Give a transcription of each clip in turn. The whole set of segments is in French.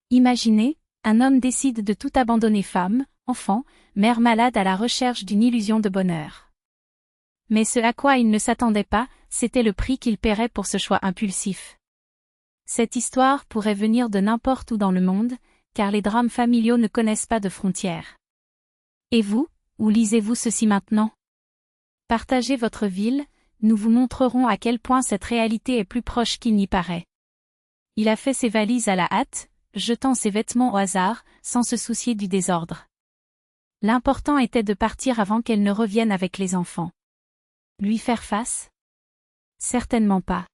Imaginez, un homme décide de tout abandonner femme, enfant, mère malade à la recherche d'une illusion de bonheur. Mais ce à quoi il ne s'attendait pas, c'était le prix qu'il paierait pour ce choix impulsif. Cette histoire pourrait venir de n'importe où dans le monde, car les drames familiaux ne connaissent pas de frontières. Et vous, où lisez-vous ceci maintenant? Partagez votre ville, nous vous montrerons à quel point cette réalité est plus proche qu'il n'y paraît. Il a fait ses valises à la hâte, jetant ses vêtements au hasard, sans se soucier du désordre. L'important était de partir avant qu'elle ne revienne avec les enfants. Lui faire face? Certainement pas.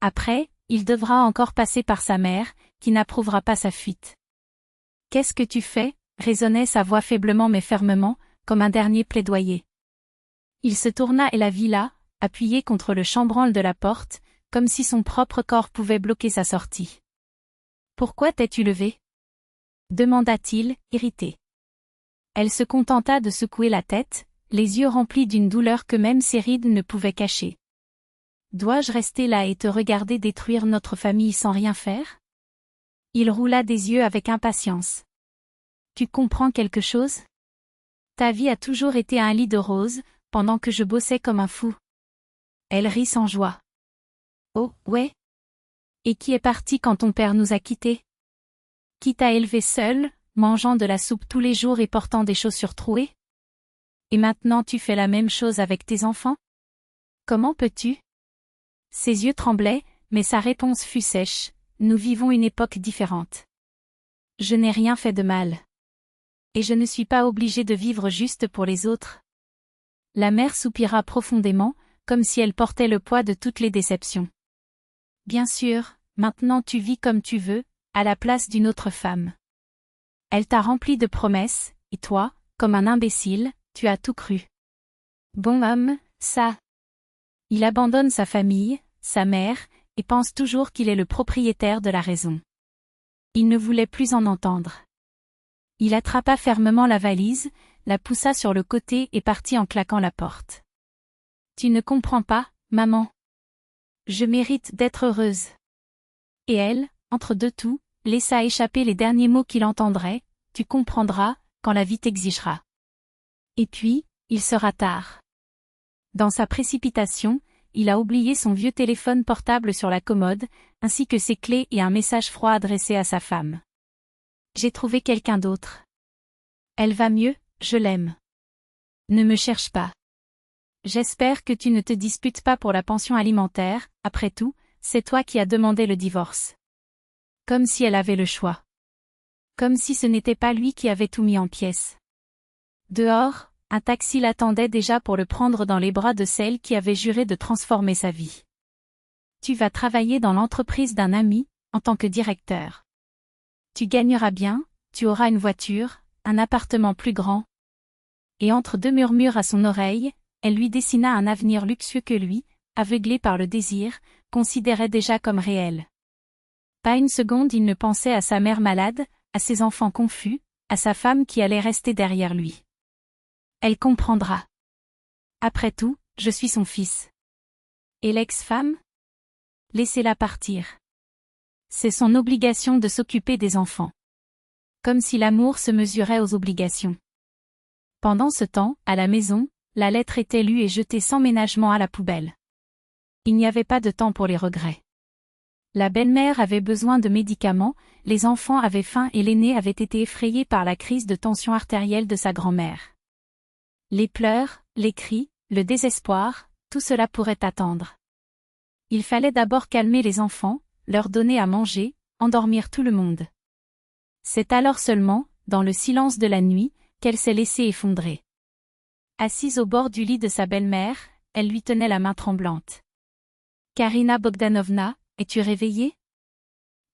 Après, il devra encore passer par sa mère, qui n'approuvera pas sa fuite. « Qu'est-ce que tu fais » résonnait sa voix faiblement mais fermement, comme un dernier plaidoyer. Il se tourna et la vit là, appuyée contre le chambranle de la porte, comme si son propre corps pouvait bloquer sa sortie. « Pourquoi t'es-tu levée » demanda-t-il, irrité. Elle se contenta de secouer la tête, les yeux remplis d'une douleur que même ses rides ne pouvaient cacher. « Dois-je rester là et te regarder détruire notre famille sans rien faire » Il roula des yeux avec impatience. « Tu comprends quelque chose ? Ta vie a toujours été un lit de roses, pendant que je bossais comme un fou. » Elle rit sans joie. « Oh, ouais. Et qui est parti quand ton père nous a quittés ? Qui t'a élevé seul, mangeant de la soupe tous les jours et portant des chaussures trouées ? Et maintenant tu fais la même chose avec tes enfants ? Comment peux-tu ? » Ses yeux tremblaient, mais sa réponse fut sèche. « Nous vivons une époque différente. Je n'ai rien fait de mal. Et je ne suis pas obligée de vivre juste pour les autres. » La mère soupira profondément, comme si elle portait le poids de toutes les déceptions. « Bien sûr, maintenant tu vis comme tu veux, à la place d'une autre femme. Elle t'a rempli de promesses, et toi, comme un imbécile, tu as tout cru. Bon homme, ça. Il abandonne sa famille, sa mère, et pense toujours qu'il est le propriétaire de la raison. » Il ne voulait plus en entendre. Il attrapa fermement la valise, la poussa sur le côté et partit en claquant la porte. « Tu ne comprends pas, maman. Je mérite d'être heureuse. » Et elle, entre deux toux, laissa échapper les derniers mots qu'il entendrait. « Tu comprendras, quand la vie t'exigera. » Et puis, il sera tard. Dans sa précipitation, il a oublié son vieux téléphone portable sur la commode, ainsi que ses clés et un message froid adressé à sa femme. « J'ai trouvé quelqu'un d'autre. Elle va mieux, je l'aime. Ne me cherche pas. J'espère que tu ne te disputes pas pour la pension alimentaire, après tout, c'est toi qui as demandé le divorce. » Comme si elle avait le choix. Comme si ce n'était pas lui qui avait tout mis en pièces. Dehors, un taxi l'attendait déjà pour le prendre dans les bras de celle qui avait juré de transformer sa vie. « Tu vas travailler dans l'entreprise d'un ami, en tant que directeur. Tu gagneras bien, tu auras une voiture, un appartement plus grand. » Et entre deux murmures à son oreille, elle lui dessina un avenir luxueux que lui, aveuglé par le désir, considérait déjà comme réel. Pas une seconde il ne pensait à sa mère malade, à ses enfants confus, à sa femme qui allait rester derrière lui. Elle comprendra. Après tout, je suis son fils. Et l'ex-femme ? Laissez-la partir. C'est son obligation de s'occuper des enfants. Comme si l'amour se mesurait aux obligations. Pendant ce temps, à la maison, la lettre était lue et jetée sans ménagement à la poubelle. Il n'y avait pas de temps pour les regrets. La belle-mère avait besoin de médicaments, les enfants avaient faim et l'aîné avait été effrayé par la crise de tension artérielle de sa grand-mère. Les pleurs, les cris, le désespoir, tout cela pourrait attendre. Il fallait d'abord calmer les enfants, leur donner à manger, endormir tout le monde. C'est alors seulement, dans le silence de la nuit, qu'elle s'est laissée effondrer. Assise au bord du lit de sa belle-mère, elle lui tenait la main tremblante. « Karina Bogdanovna, es-tu réveillée ?»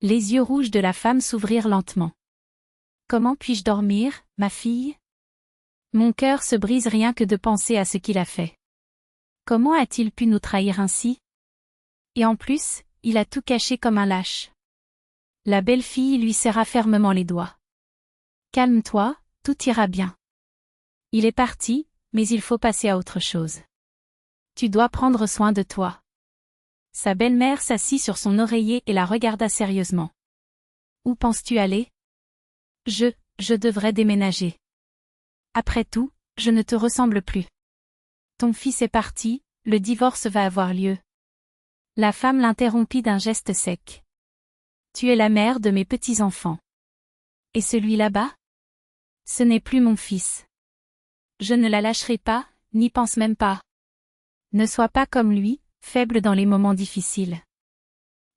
Les yeux rouges de la femme s'ouvrirent lentement. « Comment puis-je dormir, ma fille ? Mon cœur se brise rien que de penser à ce qu'il a fait. Comment a-t-il pu nous trahir ainsi ? Et en plus, il a tout caché comme un lâche. » La belle-fille lui serra fermement les doigts. « Calme-toi, tout ira bien. Il est parti, mais il faut passer à autre chose. Tu dois prendre soin de toi. » Sa belle-mère s'assit sur son oreiller et la regarda sérieusement. Où penses-tu aller? Je devrais déménager. Après tout, je ne te ressemble plus. Ton fils est parti, le divorce va avoir lieu. La femme l'interrompit d'un geste sec. Tu es la mère de mes petits-enfants. Et celui là-bas? Ce n'est plus mon fils. Je ne la lâcherai pas, n'y pense même pas. Ne sois pas comme lui, faible dans les moments difficiles.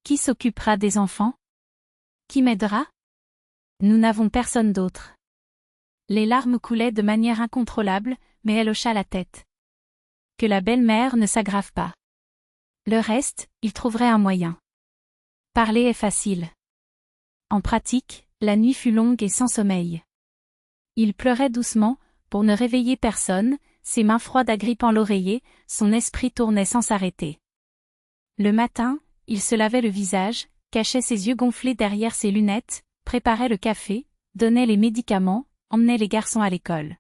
Qui s'occupera des enfants? Qui m'aidera? Nous n'avons personne d'autre. Les larmes coulaient de manière incontrôlable, mais elle hocha la tête. Que la belle-mère ne s'aggrave pas. Le reste, il trouverait un moyen. Parler est facile. En pratique, la nuit fut longue et sans sommeil. Il pleurait doucement, pour ne réveiller personne, ses mains froides agrippant l'oreiller, son esprit tournait sans s'arrêter. Le matin, il se lavait le visage, cachait ses yeux gonflés derrière ses lunettes, préparait le café, donnait les médicaments, emmenait les garçons à l'école.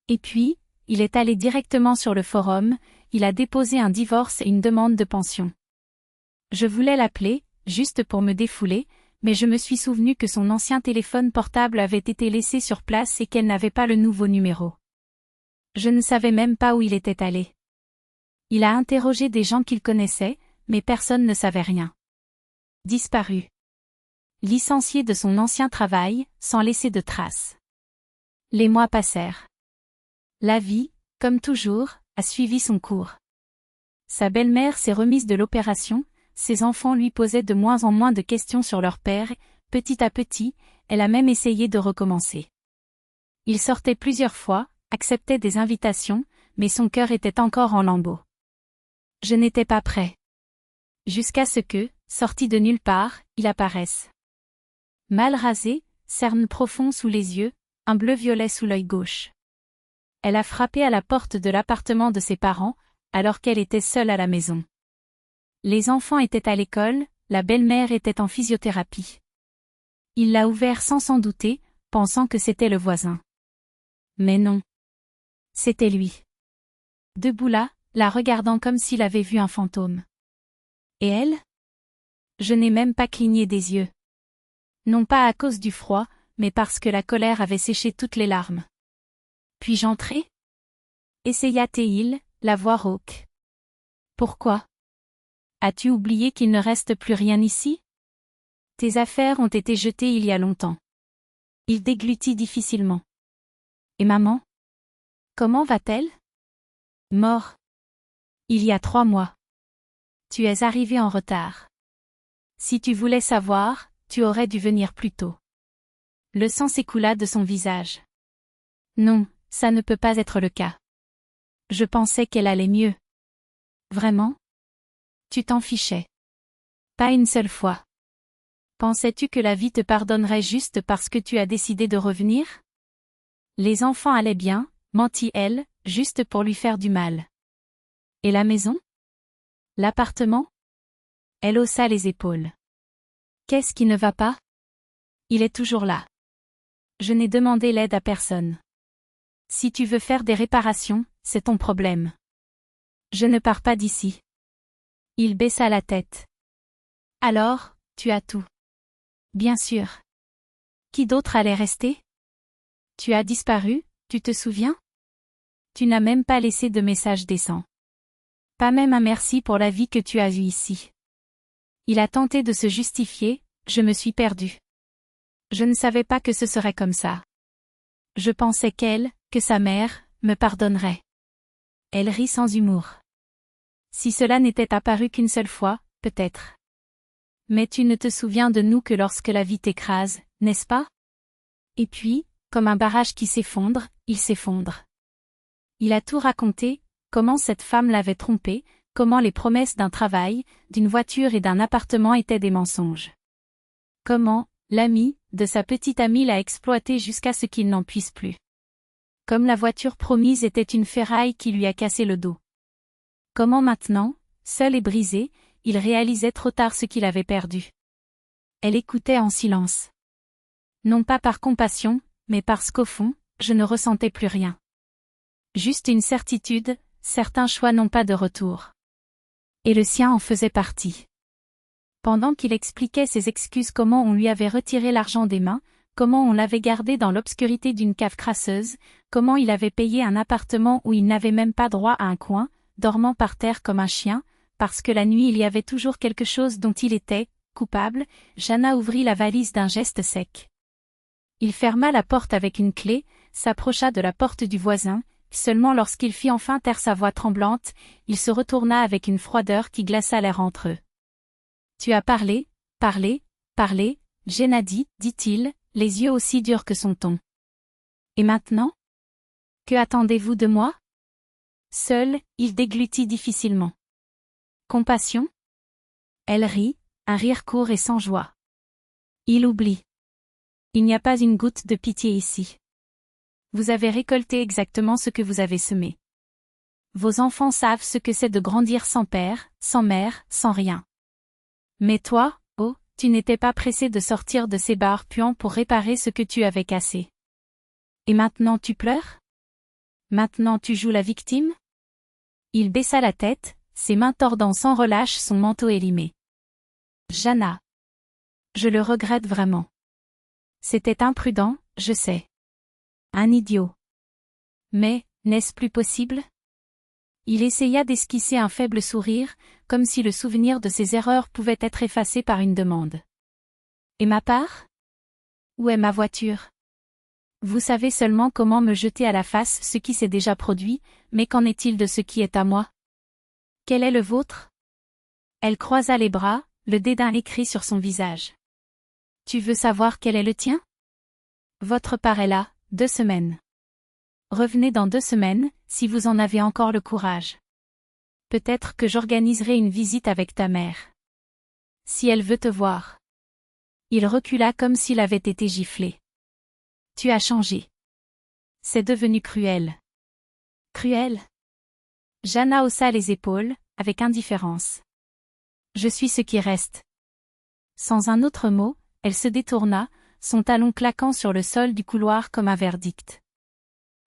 Et puis, il est allé directement sur le forum, il a déposé un divorce et une demande de pension. Je voulais l'appeler, juste pour me défouler, mais je me suis souvenu que son ancien téléphone portable avait été laissé sur place et qu'elle n'avait pas le nouveau numéro. Je ne savais même pas où il était allé. Il a interrogé des gens qu'il connaissait, mais personne ne savait rien. Disparu. Licencié de son ancien travail, sans laisser de traces. Les mois passèrent. La vie, comme toujours, a suivi son cours. Sa belle-mère s'est remise de l'opération, ses enfants lui posaient de moins en moins de questions sur leur père, et, petit à petit, elle a même essayé de recommencer. Il sortait plusieurs fois, acceptait des invitations, mais son cœur était encore en lambeaux. Je n'étais pas prêt. Jusqu'à ce que, sorti de nulle part, il apparaisse. Mal rasé, cerne profond sous les yeux, un bleu-violet sous l'œil gauche. Elle a frappé à la porte de l'appartement de ses parents, alors qu'elle était seule à la maison. Les enfants étaient à l'école, la belle-mère était en physiothérapie. Il l'a ouvert sans s'en douter, pensant que c'était le voisin. Mais non. C'était lui. Debout là, la regardant comme s'il avait vu un fantôme. Et elle? Je n'ai même pas cligné des yeux. Non pas à cause du froid, mais parce que la colère avait séché toutes les larmes. Puis-je entrer? Essaya-t-il, la voix rauque. Pourquoi? As-tu oublié qu'il ne reste plus rien ici? Tes affaires ont été jetées il y a longtemps. Il déglutit difficilement. Et maman? Comment va-t-elle? Mort. Il y a 3 mois. Tu es arrivé en retard. Si tu voulais savoir, tu aurais dû venir plus tôt. Le sang s'écoula de son visage. Non, ça ne peut pas être le cas. Je pensais qu'elle allait mieux. Vraiment? Tu t'en fichais. Pas une seule fois. Pensais-tu que la vie te pardonnerait juste parce que tu as décidé de revenir? Les enfants allaient bien, mentit-elle, juste pour lui faire du mal. Et la maison? L'appartement? Elle haussa les épaules. Qu'est-ce qui ne va pas? Il est toujours là. Je n'ai demandé l'aide à personne. Si tu veux faire des réparations, c'est ton problème. Je ne pars pas d'ici. Il baissa la tête. Alors, tu as tout. Bien sûr. Qui d'autre allait rester? Tu as disparu, tu te souviens? Tu n'as même pas laissé de message décent. Pas même un merci pour la vie que tu as eue ici. Il a tenté de se justifier, je me suis perdu. Je ne savais pas que ce serait comme ça. Je pensais qu'elle, que sa mère, me pardonnerait. Elle rit sans humour. Si cela n'était apparu qu'une seule fois, peut-être. Mais tu ne te souviens de nous que lorsque la vie t'écrase, n'est-ce pas? Et puis, comme un barrage qui s'effondre, il s'effondre. Il a tout raconté, comment cette femme l'avait trompé, comment les promesses d'un travail, d'une voiture et d'un appartement étaient des mensonges. Comment, l'ami, de sa petite amie l'a exploité jusqu'à ce qu'il n'en puisse plus. Comme la voiture promise était une ferraille qui lui a cassé le dos. Comment maintenant, seul et brisé, il réalisait trop tard ce qu'il avait perdu. Elle écoutait en silence. Non pas par compassion, mais parce qu'au fond, je ne ressentais plus rien. Juste une certitude, certains choix n'ont pas de retour. Et le sien en faisait partie. Pendant qu'il expliquait ses excuses, comment on lui avait retiré l'argent des mains, comment on l'avait gardé dans l'obscurité d'une cave crasseuse, comment il avait payé un appartement où il n'avait même pas droit à un coin, dormant par terre comme un chien, parce que la nuit il y avait toujours quelque chose dont il était coupable, Jana ouvrit la valise d'un geste sec. Il ferma la porte avec une clé, s'approcha de la porte du voisin, seulement lorsqu'il fit enfin taire sa voix tremblante, il se retourna avec une froideur qui glaça l'air entre eux. « Tu as parlé, Gennady, dit-il, les yeux aussi durs que son ton. Et maintenant? Que attendez-vous de moi? Seul, il déglutit difficilement. Compassion? Elle rit, un rire court et sans joie. Il oublie. Il n'y a pas une goutte de pitié ici. Vous avez récolté exactement ce que vous avez semé. Vos enfants savent ce que c'est de grandir sans père, sans mère, sans rien. Mais toi, oh, tu n'étais pas pressé de sortir de ces bars puants pour réparer ce que tu avais cassé. Et maintenant tu pleures? Maintenant tu joues la victime? Il baissa la tête, ses mains tordant sans relâche son manteau élimé. Jana. Je le regrette vraiment. C'était imprudent, je sais. Un idiot. Mais, n'est-ce plus possible? Il essaya d'esquisser un faible sourire, comme si le souvenir de ses erreurs pouvait être effacé par une demande. Et ma part? Où est ma voiture? Vous savez seulement comment me jeter à la face ce qui s'est déjà produit, mais qu'en est-il de ce qui est à moi? Quel est le vôtre? Elle croisa les bras, le dédain écrit sur son visage. Tu veux savoir quel est le tien? Votre part est là, 2 semaines. Revenez dans 2 semaines, si vous en avez encore le courage. Peut-être que j'organiserai une visite avec ta mère. Si elle veut te voir. Il recula comme s'il avait été giflé. Tu as changé. C'est devenu cruel. Cruel? Jana haussa les épaules, avec indifférence. Je suis ce qui reste. Sans un autre mot, elle se détourna, son talon claquant sur le sol du couloir comme un verdict.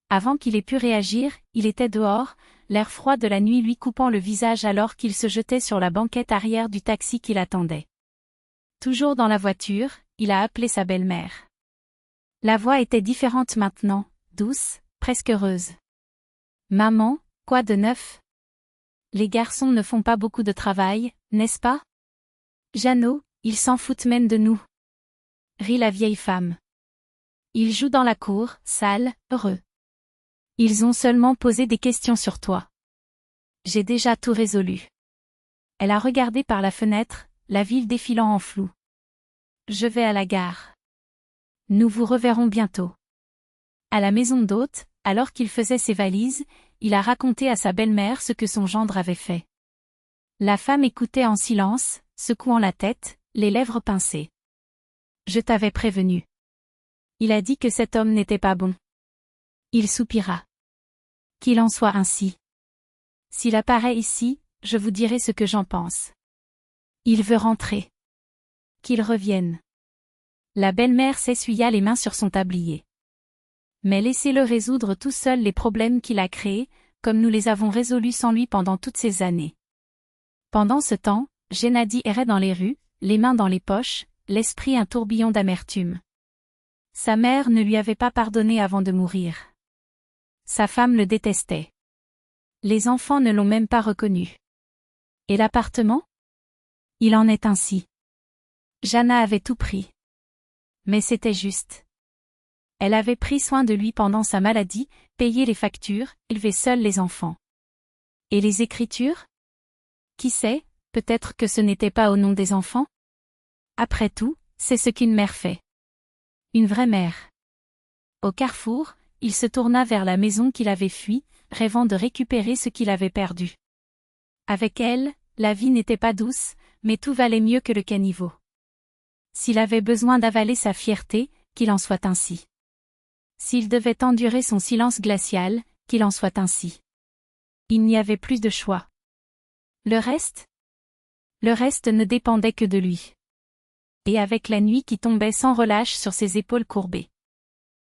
Avant qu'il ait pu réagir, il était dehors, l'air froid de la nuit lui coupant le visage alors qu'il se jetait sur la banquette arrière du taxi qui l'attendait. Toujours dans la voiture, il a appelé sa belle-mère. La voix était différente maintenant, douce, presque heureuse. Maman, quoi de neuf? Les garçons ne font pas beaucoup de travail, n'est-ce pas? Jeannot, ils s'en foutent même de nous. Rit la vieille femme. Ils jouent dans la cour, sale, heureux. Ils ont seulement posé des questions sur toi. J'ai déjà tout résolu. Elle a regardé par la fenêtre, la ville défilant en flou. Je vais à la gare. Nous vous reverrons bientôt. À la maison d'hôte, alors qu'il faisait ses valises, il a raconté à sa belle-mère ce que son gendre avait fait. La femme écoutait en silence, secouant la tête, les lèvres pincées. Je t'avais prévenu. Il a dit que cet homme n'était pas bon. Il soupira. Qu'il en soit ainsi. S'il apparaît ici, je vous dirai ce que j'en pense. Il veut rentrer. Qu'il revienne. La belle-mère s'essuya les mains sur son tablier. Mais laissez-le résoudre tout seul les problèmes qu'il a créés, comme nous les avons résolus sans lui pendant toutes ces années. Pendant ce temps, Gennady errait dans les rues, les mains dans les poches, l'esprit un tourbillon d'amertume. Sa mère ne lui avait pas pardonné avant de mourir. Sa femme le détestait. Les enfants ne l'ont même pas reconnu. Et l'appartement? Il en est ainsi. Jana avait tout pris. Mais c'était juste. Elle avait pris soin de lui pendant sa maladie, payé les factures, élevé seule les enfants. Et les écritures? Qui sait, peut-être que ce n'était pas au nom des enfants? Après tout, c'est ce qu'une mère fait. Une vraie mère. Au carrefour, il se tourna vers la maison qu'il avait fui, rêvant de récupérer ce qu'il avait perdu. Avec elle, la vie n'était pas douce, mais tout valait mieux que le caniveau. S'il avait besoin d'avaler sa fierté, qu'il en soit ainsi. S'il devait endurer son silence glacial, qu'il en soit ainsi. Il n'y avait plus de choix. Le reste? Le reste ne dépendait que de lui. Et avec la nuit qui tombait sans relâche sur ses épaules courbées.